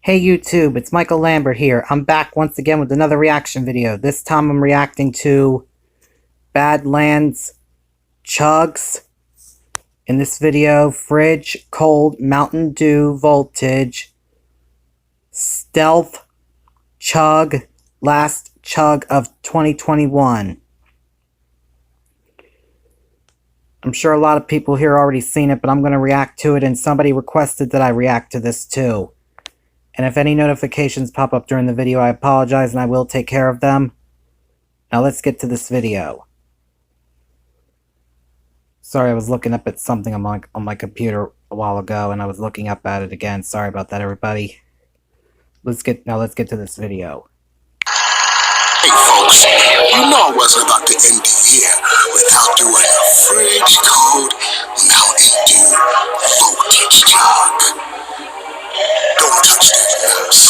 Hey YouTube, it's Michael Lambert here. I'm back once again with another reaction video. This time I'm reacting to Badlands Chugs. In this video, Fridge Cold Mountain Dew Voltage Stealth Chug Last Chug of 2021. I'm sure a lot of people here already seen it, but I'm going to react to it, and somebody requested that I react to this too. And if any notifications pop up during the video, I apologize and I will take care of them. Now let's get to this video. Sorry, I was looking up at something on my computer a while ago and I was looking up at it again. Sorry about that, everybody. Let's get to this video. Hey folks, you know I wasn't about to end the year without doing a Fridge Cold Mountain Dew Voltage Chug. Don't touch that mouse.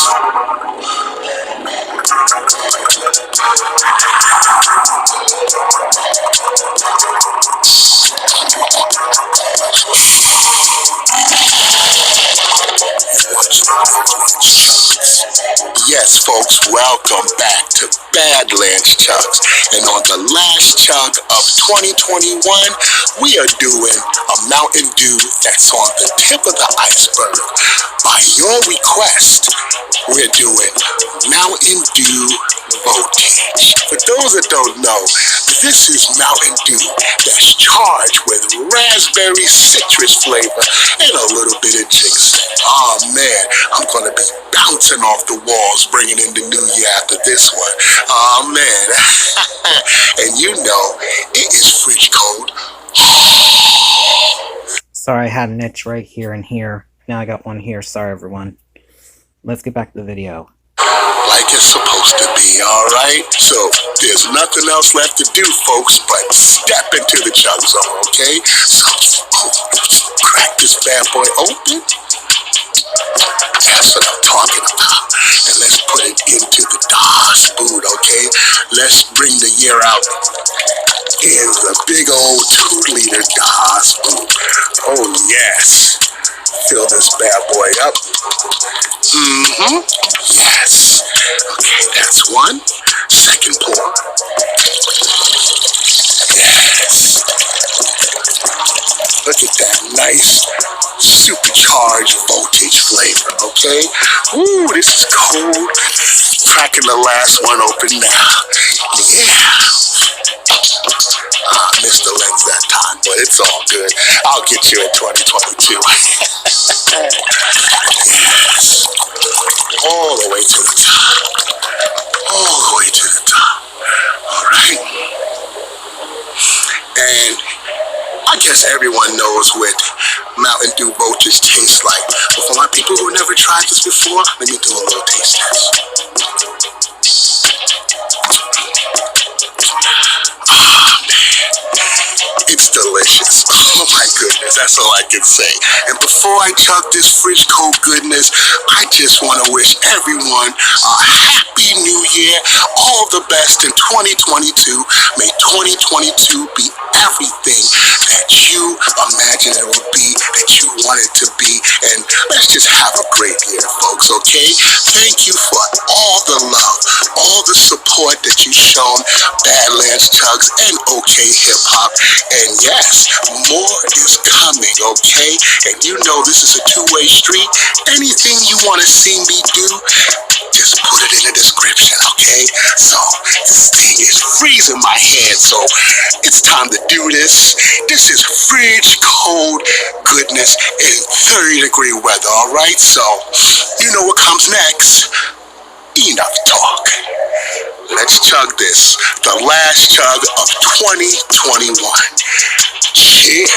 Yes, folks, welcome back to Badlands Chugs. And on the last chug of 2021, we are doing a Mountain Dew that's on the tip of the iceberg. By your request, we're doing Mountain Dew Voltage. For those that don't know, this is Mountain Dew that's charged with raspberry citrus flavor and a little bit of ginseng. Oh man, I'm gonna be bouncing off the walls bringing in the new year after this one. Oh man. And you know, it is Fridge Cold. Sorry, I had an itch right here and here. Now I got one here. Sorry, everyone. Let's get back to the video. Like it's supposed to be, alright? So, there's nothing else left to do, folks, but step into the chug zone, okay? So, crack this bad boy open. That's what I'm talking about. And let's put it into the DOS boot, okay? Let's bring the year out in the big old 2-liter DOS boot. Oh, yes. Fill this bad boy up. Yes. Okay, that's one. Second pour. Yes. Look at that nice supercharged voltage flavor, okay? Ooh, this is cold. Cracking the last one open now. Yeah. I missed the lens that time, but it's all good. I'll get you in 2022. Yes. All the way to the top. All the way to the top. Alright. And I guess everyone knows what Mountain Dew Voltage tastes like. But for my people who never tried this before, let me do a little taste test. It's delicious. Oh my goodness, that's all I can say. And before I chug this Fridge Cold goodness, I just want to wish everyone a happy new year, all the best in 2022. May 2022 be everything that you imagine it will be, that you want it to be, and let's just have a great year, folks, okay? Thank you for all the love, all the support that you've shown Badlands Chugs and OK Hip Hop. And yes, more is coming, okay? And you know this is a two-way street. Anything you want to see me do, just put it in the description, okay? So, this thing is freezing my hand, so it's time to do this. This is Fridge Cold goodness in 30-degree weather, alright? So, you know what comes next. Enough talk. Let's chug this, the last chug of 2021. Cheers.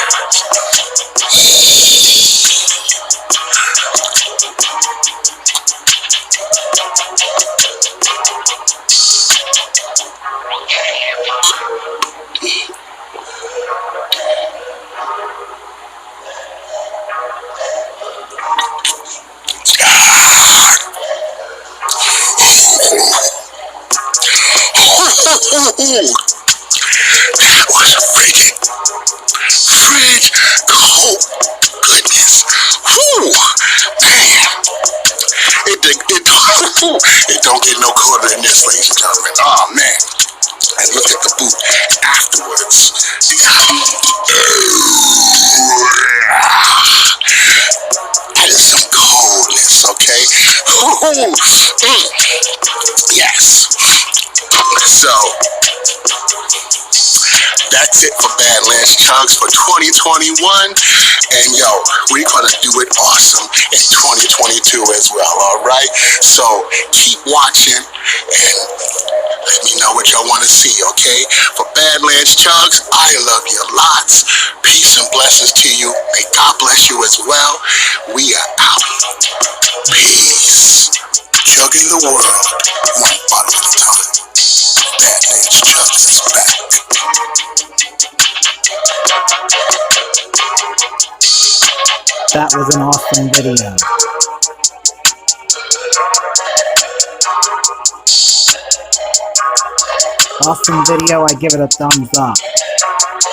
That was Fridge Cold goodness. Whew, man. It That's it for Badlands Chugs for 2021. And yo, we're gonna do it awesome in 2022 as well, alright? So keep watching and let me know what y'all want to see, okay? For Badlands Chugs, I love you lots. Peace and blessings to you. May God bless you as well. We are out. Peace. Chugging the world, one bottle at a time. Badlands Chugs is back. That was an awesome video. Awesome video, I give it a thumbs up.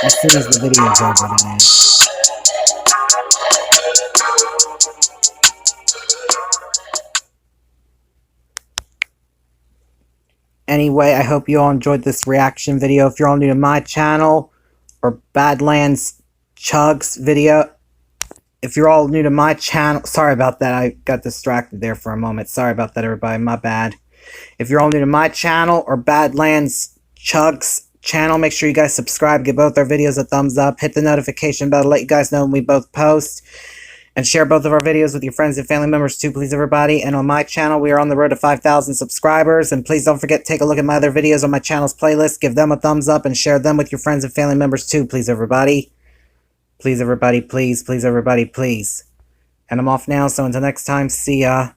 As soon as the video's over, that is. Anyway, I hope you all enjoyed this reaction video. If you're all new to my channel, or Badlands Chugs video, if you're all new to my channel, sorry about that, I got distracted there for a moment. Sorry about that, everybody, my bad. If you're all new to my channel, or Badlands Chugs channel, make sure you guys subscribe, give both our videos a thumbs up, hit the notification bell to let you guys know when we both post, and share both of our videos with your friends and family members too, please, everybody. And on my channel, we are on the road to 5,000 subscribers. And please don't forget to take a look at my other videos on my channel's playlist. Give them a thumbs up and share them with your friends and family members too, please, everybody. Please, everybody, please, please, everybody, please. And I'm off now, so until next time, see ya.